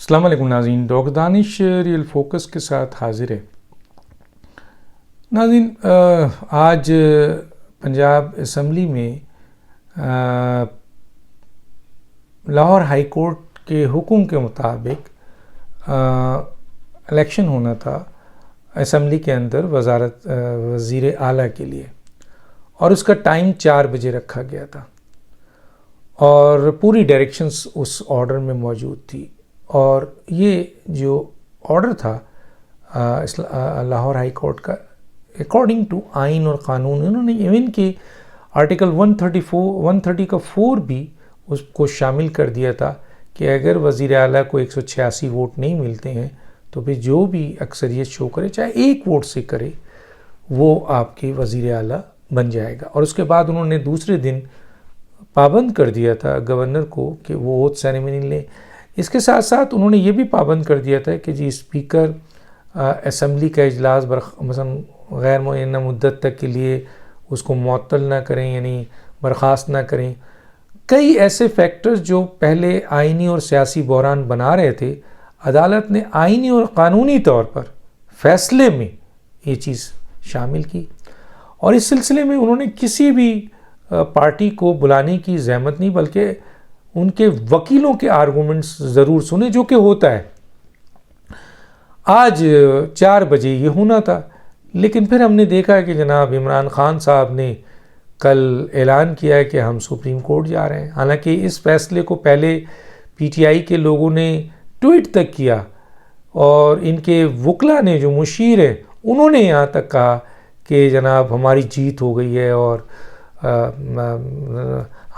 السلام علیکم ناظرین، ڈاکٹر دانش ریئل فوکس کے ساتھ حاضر ہے۔ ناظرین، آج پنجاب اسمبلی میں لاہور ہائی کورٹ کے حکم کے مطابق الیکشن ہونا تھا اسمبلی کے اندر وزیر اعلیٰ کے لیے، اور اس کا ٹائم 4 بجے رکھا گیا تھا، اور پوری ڈائریکشنز اس آرڈر میں موجود تھی۔ اور یہ جو آرڈر تھا لاہور ہائی کورٹ کا، اکارڈنگ ٹو آئین اور قانون، انہوں نے ایون کہ آرٹیکل 130 کا 4 بھی اس کو شامل کر دیا تھا کہ اگر وزیر اعلیٰ کو 186 ووٹ نہیں ملتے ہیں تو پھر جو بھی اکثریت شو کرے، چاہے 1 ووٹ سے کرے، وہ آپ کے وزیر اعلیٰ بن جائے گا۔ اور اس کے بعد انہوں نے دوسرے دن پابند کر دیا تھا گورنر کو کہ وہ اوتھ سیریمنی لیں۔ اس کے ساتھ ساتھ انہوں نے یہ بھی پابند کر دیا تھا کہ اسپیکر اسمبلی کا اجلاس مثلا غیر معینہ مدت تک کے لیے اس کو معطل نہ کریں، یعنی برخاست نہ کریں۔ کئی ایسے فیکٹرز جو پہلے آئینی اور سیاسی بحران بنا رہے تھے، عدالت نے آئینی اور قانونی طور پر فیصلے میں یہ چیز شامل کی، اور اس سلسلے میں انہوں نے کسی بھی پارٹی کو بلانے کی زحمت نہیں، بلکہ ان کے وکیلوں کے آرگومنٹس ضرور سنے، جو کہ ہوتا ہے۔ آج 4 بجے یہ ہونا تھا، لیکن پھر ہم نے دیکھا کہ جناب عمران خان صاحب نے کل اعلان کیا ہے کہ ہم سپریم کورٹ جا رہے ہیں۔ حالانکہ اس فیصلے کو پہلے پی ٹی آئی کے لوگوں نے ٹویٹ تک کیا، اور ان کے وکلا نے، جو مشیر ہیں، انہوں نے یہاں تک کہا کہ جناب ہماری جیت ہو گئی ہے، اور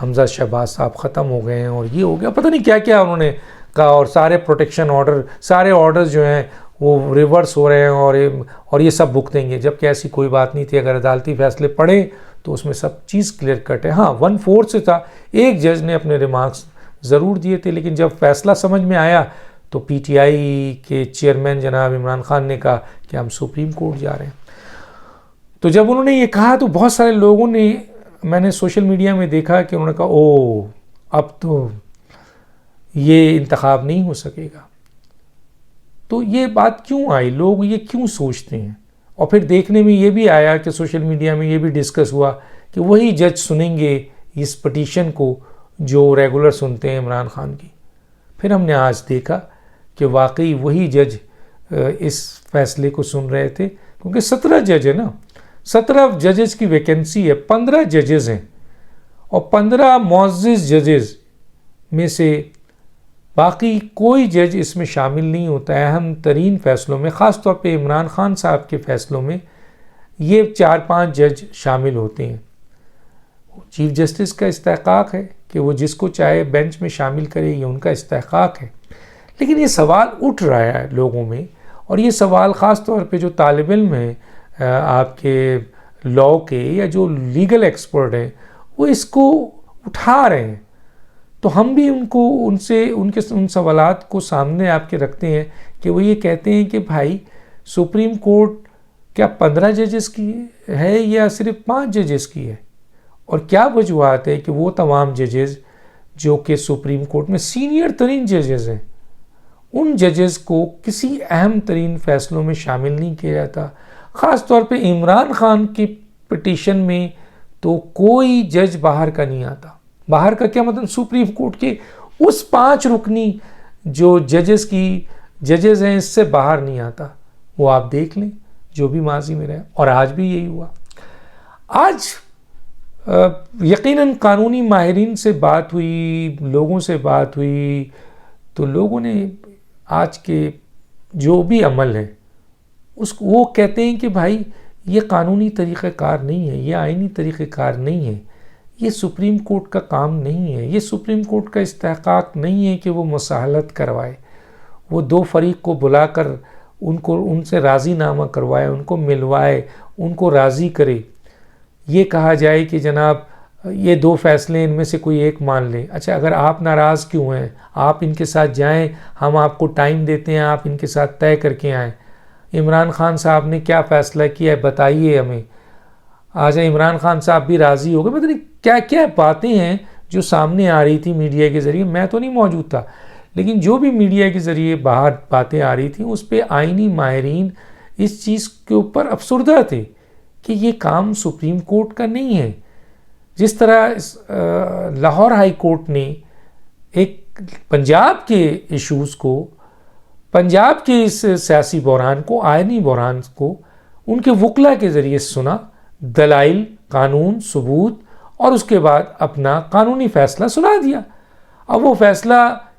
حمزہ شہباز صاحب ختم ہو گئے ہیں، اور یہ ہو گیا، پتہ نہیں کیا کیا انہوں نے کہا، اور سارے پروٹیکشن آرڈر، سارے آرڈرز جو ہیں وہ ریورس ہو رہے ہیں، اور یہ سب بھگتیں گے، جبکہ ایسی کوئی بات نہیں تھی۔ اگر عدالتی فیصلے پڑھیں تو اس میں سب چیز کلیئر کٹ ہے۔ ہاں 1/4 سے تھا، ایک جج نے اپنے ریمارکس ضرور دیے تھے، لیکن جب فیصلہ سمجھ میں آیا تو پی ٹی آئی کے چیئرمین جناب عمران خان نے کہا کہ ہم سپریم کورٹ جا رہے ہیں۔ تو جب انہوں نے یہ کہا تو بہت سارے لوگوں نے، میں نے سوشل میڈیا میں دیکھا کہ انہوں نے کہا اب تو یہ انتخاب نہیں ہو سکے گا۔ تو یہ بات کیوں آئی، لوگ یہ کیوں سوچتے ہیں؟ اور پھر دیکھنے میں یہ بھی آیا کہ سوشل میڈیا میں یہ بھی ڈسکس ہوا کہ وہی جج سنیں گے اس پٹیشن کو جو ریگولر سنتے ہیں عمران خان کی۔ پھر ہم نے آج دیکھا کہ واقعی وہی جج اس فیصلے کو سن رہے تھے، کیونکہ 17 جج ہے نا، 17 ججز کی ویکنسی ہے، 15 ججز ہیں، اور 15 معزز ججز میں سے باقی کوئی جج اس میں شامل نہیں ہوتا ہے۔ اہم ترین فیصلوں میں، خاص طور پہ عمران خان صاحب کے فیصلوں میں، یہ 4-5 جج شامل ہوتے ہیں۔ چیف جسٹس کا استحقاق ہے کہ وہ جس کو چاہے بینچ میں شامل کرے، یہ ان کا استحقاق ہے۔ لیکن یہ سوال اٹھ رہا ہے لوگوں میں، اور یہ سوال خاص طور پہ جو طالب علم ہیں آپ کے لاء کے، یا جو لیگل ایکسپرٹ ہیں، وہ اس کو اٹھا رہے ہیں۔ تو ہم بھی ان سوالات کو سامنے آپ کے رکھتے ہیں کہ وہ یہ کہتے ہیں کہ بھائی سپریم کورٹ کیا 15 ججز کی ہے یا صرف 5 ججز کی ہے؟ اور کیا وجوہات ہے کہ وہ تمام ججز جو کہ سپریم کورٹ میں سینئر ترین ججز ہیں، ان ججز کو کسی اہم ترین فیصلوں میں شامل نہیں کیا جاتا؟ خاص طور پہ عمران خان کی پٹیشن میں تو کوئی جج باہر کا نہیں آتا۔ باہر کا کیا مطلب؟ سپریم کورٹ کے اس 5 رکنی جو ججز ہیں، اس سے باہر نہیں آتا۔ وہ آپ دیکھ لیں جو بھی ماضی میں رہا، اور آج بھی یہی ہوا۔ آج یقیناً قانونی ماہرین سے بات ہوئی، لوگوں سے بات ہوئی، تو لوگوں نے آج کے جو بھی عمل ہے وہ کہتے ہیں کہ بھائی یہ قانونی طریقہ کار نہیں ہے، یہ آئینی طریقہ کار نہیں ہے، یہ سپریم کورٹ کا کام نہیں ہے، یہ سپریم کورٹ کا استحقاق نہیں ہے کہ وہ مصالحت کروائے، وہ 2 فریق کو بلا کر ان سے راضی نامہ کروائے، ان کو ملوائے، ان کو راضی کرے۔ یہ کہا جائے کہ جناب یہ 2 فیصلے ان میں سے کوئی ایک مان لیں۔ اچھا، اگر آپ ناراض کیوں ہیں؟ آپ ان کے ساتھ جائیں، ہم آپ کو ٹائم دیتے ہیں، آپ ان کے ساتھ طے کر کے آئیں۔ عمران خان صاحب نے کیا فیصلہ کیا ہے بتائیے ہمیں۔ آج عمران خان صاحب بھی راضی ہو گئے، پتہ نہیں کیا کیا باتیں ہیں جو سامنے آ رہی تھی میڈیا کے ذریعے، میں تو نہیں موجود تھا، لیکن جو بھی میڈیا کے ذریعے باہر باتیں آ رہی تھیں اس پہ آئینی ماہرین اس چیز کے اوپر افسردہ تھے کہ یہ کام سپریم کورٹ کا نہیں ہے. جس طرح لاہور ہائی کورٹ نے ایک پنجاب کے ایشوز کو، پنجاب کے اس سیاسی بحران کو، آئینی بحران کو ان کے وکلا کے ذریعے سنا، دلائل، قانون، ثبوت، اور اس کے بعد اپنا قانونی فیصلہ سنا دیا. اب وہ فیصلہ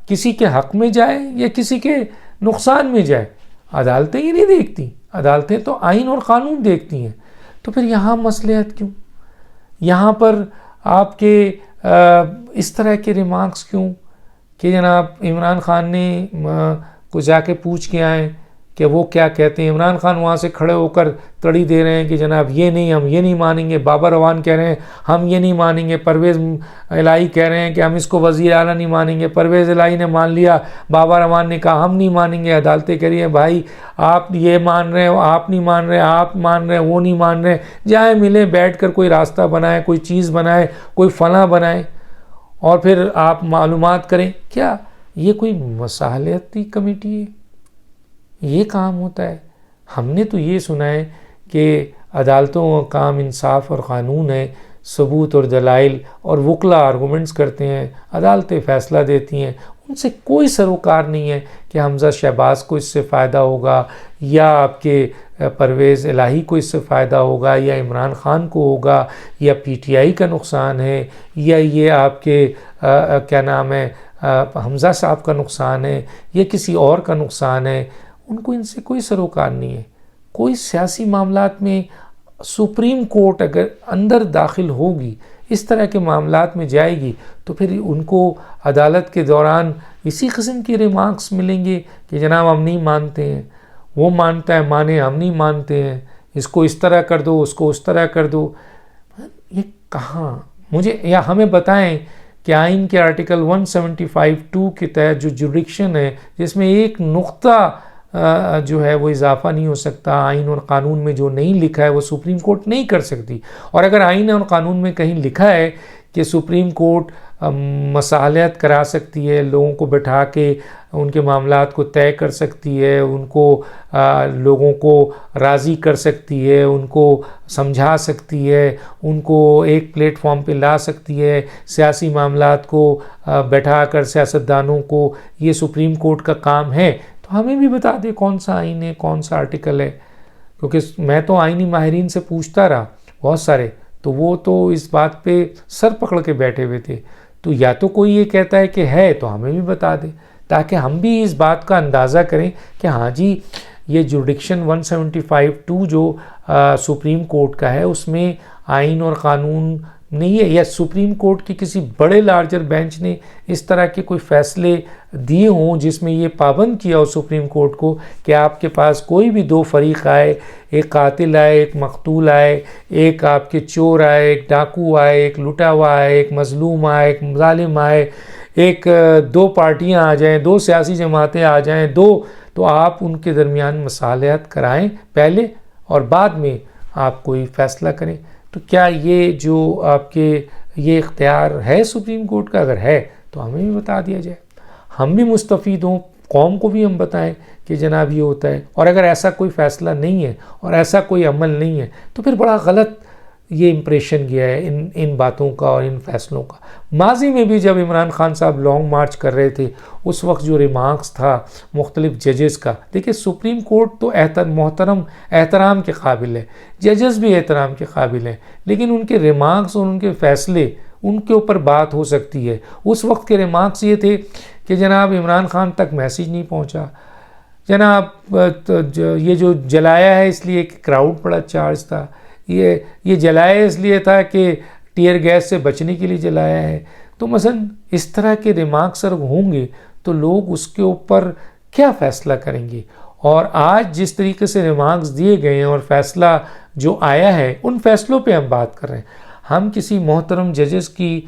کسی کے حق میں جائے یا کسی کے نقصان میں جائے، عدالتیں یہ نہیں دیکھتی. عدالتیں تو آئین اور قانون دیکھتی ہیں. تو پھر یہاں مصلحت کیوں؟ یہاں پر آپ کے اس طرح کے ریمارکس کیوں کہ جناب عمران خان نے کو جا کے پوچھ کے آئیں کہ وہ کیا کہتے ہیں. عمران خان وہاں سے کھڑے ہو کر تڑی دے رہے ہیں کہ جناب یہ نہیں، ہم یہ نہیں مانیں گے. بابر اعوان کہہ رہے ہیں ہم یہ نہیں مانیں گے. پرویز الہی کہہ رہے ہیں کہ ہم اس کو وزیر اعلیٰ نہیں مانیں گے. پرویز الہی نے مان لیا، بابر اعوان نے کہا ہم نہیں مانیں گے. عدالتیں کہہ رہی ہیں بھائی آپ یہ مان رہے ہیں، آپ نہیں مان رہے، آپ مان رہے ہیں، وہ نہیں مان رہے. جائیں ملیں، بیٹھ کر کوئی راستہ بنائیں، کوئی چیز بنائیں، کوئی فلاں بنائیں اور پھر آپ معلومات کریں. کیا یہ کوئی مصالحتی کمیٹی ہے؟ یہ کام ہوتا ہے؟ ہم نے تو یہ سنا ہے کہ عدالتوں کا کام انصاف اور قانون ہے، ثبوت اور دلائل اور وکلا آرگومنٹس کرتے ہیں، عدالتیں فیصلہ دیتی ہیں. ان سے کوئی سروکار نہیں ہے کہ حمزہ شہباز کو اس سے فائدہ ہوگا یا آپ کے پرویز الہی کو اس سے فائدہ ہوگا یا عمران خان کو ہوگا یا پی ٹی آئی کا نقصان ہے یا یہ آپ کے کیا نام ہے حمزہ صاحب کا نقصان ہے یا کسی اور کا نقصان ہے. ان کو ان سے کوئی سروکار نہیں ہے. کوئی سیاسی معاملات میں سپریم کورٹ اگر اندر داخل ہوگی، اس طرح کے معاملات میں جائے گی، تو پھر ان کو عدالت کے دوران اسی قسم کے ریمارکس ملیں گے کہ جناب ہم نہیں مانتے ہیں، وہ مانتا ہے مانے، ہم نہیں مانتے ہیں، اس کو اس طرح کر دو، اس کو اس طرح کر دو. یہ کہاں؟ مجھے یا ہمیں بتائیں کہ آئین کے آرٹیکل 175(2) کے تحت جو جوریڈکشن ہے جس میں ایک نقطہ جو ہے وہ اضافہ نہیں ہو سکتا، آئین اور قانون میں جو نہیں لکھا ہے وہ سپریم کورٹ نہیں کر سکتی. اور اگر آئین اور قانون میں کہیں لکھا ہے کہ سپریم کورٹ مصالحت کرا سکتی ہے، لوگوں کو بٹھا کے ان کے معاملات کو طے کر سکتی ہے، ان کو لوگوں کو راضی کر سکتی ہے، ان کو سمجھا سکتی ہے، ان کو ایک پلیٹ فارم پہ لا سکتی ہے، سیاسی معاملات کو بیٹھا کر سیاستدانوں کو، یہ سپریم کورٹ کا کام ہے، تو ہمیں بھی بتا دے کون سا آئین ہے، کون سا آرٹیکل ہے. کیونکہ میں تو آئینی ماہرین سے پوچھتا رہا بہت سارے، تو وہ تو اس بات پہ سر پکڑ کے بیٹھے ہوئے تھے. تو یا تو کوئی یہ کہتا ہے کہ ہے تو ہمیں بھی بتا دے تاکہ ہم بھی اس بات کا اندازہ کریں کہ ہاں جی یہ جوریڈکشن 175(2) جو سپریم کورٹ کا ہے اس میں آئین اور قانون نہیں ہے، یا سپریم کورٹ کی کسی بڑے لارجر بینچ نے اس طرح کے کوئی فیصلے دیے ہوں جس میں یہ پابند کیا ہو سپریم کورٹ کو کہ آپ کے پاس کوئی بھی دو فریق آئے، ایک قاتل آئے، ایک مقتول آئے، ایک آپ کے چور آئے، ایک ڈاکو آئے، ایک لٹا ہوا آئے، ایک مظلوم آئے، ایک ظالم آئے، ایک دو پارٹیاں آ جائیں، دو سیاسی جماعتیں آ جائیں، تو آپ ان کے درمیان مصالحت کرائیں پہلے اور بعد میں آپ کوئی فیصلہ کریں. تو کیا یہ جو آپ کے یہ اختیار ہے سپریم کورٹ کا؟ اگر ہے تو ہمیں بھی بتا دیا جائے، ہم بھی مستفید ہوں، قوم کو بھی ہم بتائیں کہ جناب یہ ہوتا ہے. اور اگر ایسا کوئی فیصلہ نہیں ہے اور ایسا کوئی عمل نہیں ہے تو پھر بڑا غلط یہ امپریشن گیا ہے ان باتوں کا اور ان فیصلوں کا. ماضی میں بھی جب عمران خان صاحب لانگ مارچ کر رہے تھے اس وقت جو ریمارکس تھا مختلف ججز کا، دیکھیں سپریم کورٹ تو احترام کے قابل ہے، ججز بھی احترام کے قابل ہیں، لیکن ان کے ریمارکس اور ان کے فیصلے ان کے اوپر بات ہو سکتی ہے. اس وقت کے ریمارکس یہ تھے کہ جناب عمران خان تک میسیج نہیں پہنچا، جناب یہ جو جلایا ہے اس لیے کہ کراؤڈ بڑا چارج تھا، یہ جلایا اس لیے تھا کہ ٹیئر گیس سے بچنے کے لیے جلایا ہے. تو مثلا اس طرح کے ریمارکس اگر ہوں گے تو لوگ اس کے اوپر کیا فیصلہ کریں گے. اور آج جس طریقے سے ریمارکس دیے گئے ہیں اور فیصلہ جو آیا ہے ان فیصلوں پہ ہم بات کر رہے ہیں. ہم کسی محترم ججز کی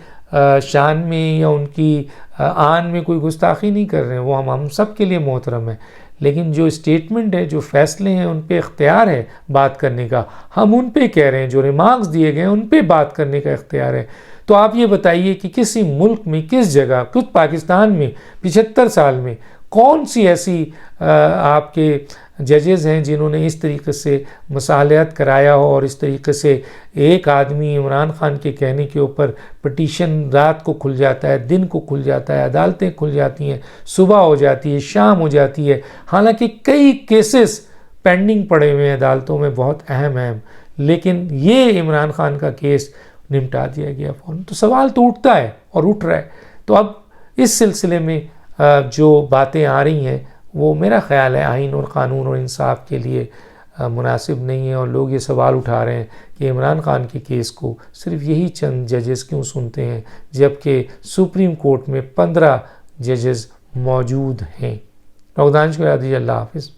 شان میں یا ان کی آن میں کوئی گستاخی نہیں کر رہے ہیں، وہ ہم سب کے لیے محترم ہیں، لیکن جو اسٹیٹمنٹ ہے، جو فیصلے ہیں، ان پہ اختیار ہے بات کرنے کا، ہم ان پہ کہہ رہے ہیں. جو ریمارکس دیے گئے ہیں ان پہ بات کرنے کا اختیار ہے. تو آپ یہ بتائیے کہ کسی ملک میں کس جگہ، خود پاکستان میں 75 سال میں کون سی ایسی آپ کے ججز ہیں جنہوں نے اس طریقے سے مصالحت کرایا ہو، اور اس طریقے سے ایک آدمی عمران خان کے کہنے کے اوپر پٹیشن رات کو کھل جاتا ہے، دن کو کھل جاتا ہے، عدالتیں کھل جاتی ہیں، صبح ہو جاتی ہے، شام ہو جاتی ہے، حالانکہ کئی کیسز پینڈنگ پڑے ہوئے ہیں عدالتوں میں بہت اہم، لیکن یہ عمران خان کا کیس نمٹا دیا گیا فوراً. تو سوال تو اٹھتا ہے اور اٹھ رہا ہے. تو اب اس سلسلے میں جو باتیں آ رہی ہیں وہ میرا خیال ہے آئین اور قانون اور انصاف کے لیے مناسب نہیں ہے، اور لوگ یہ سوال اٹھا رہے ہیں کہ عمران خان کے کیس کو صرف یہی چند ججز کیوں سنتے ہیں جبکہ سپریم کورٹ میں 15 ججز موجود ہیں. اللہ حافظ.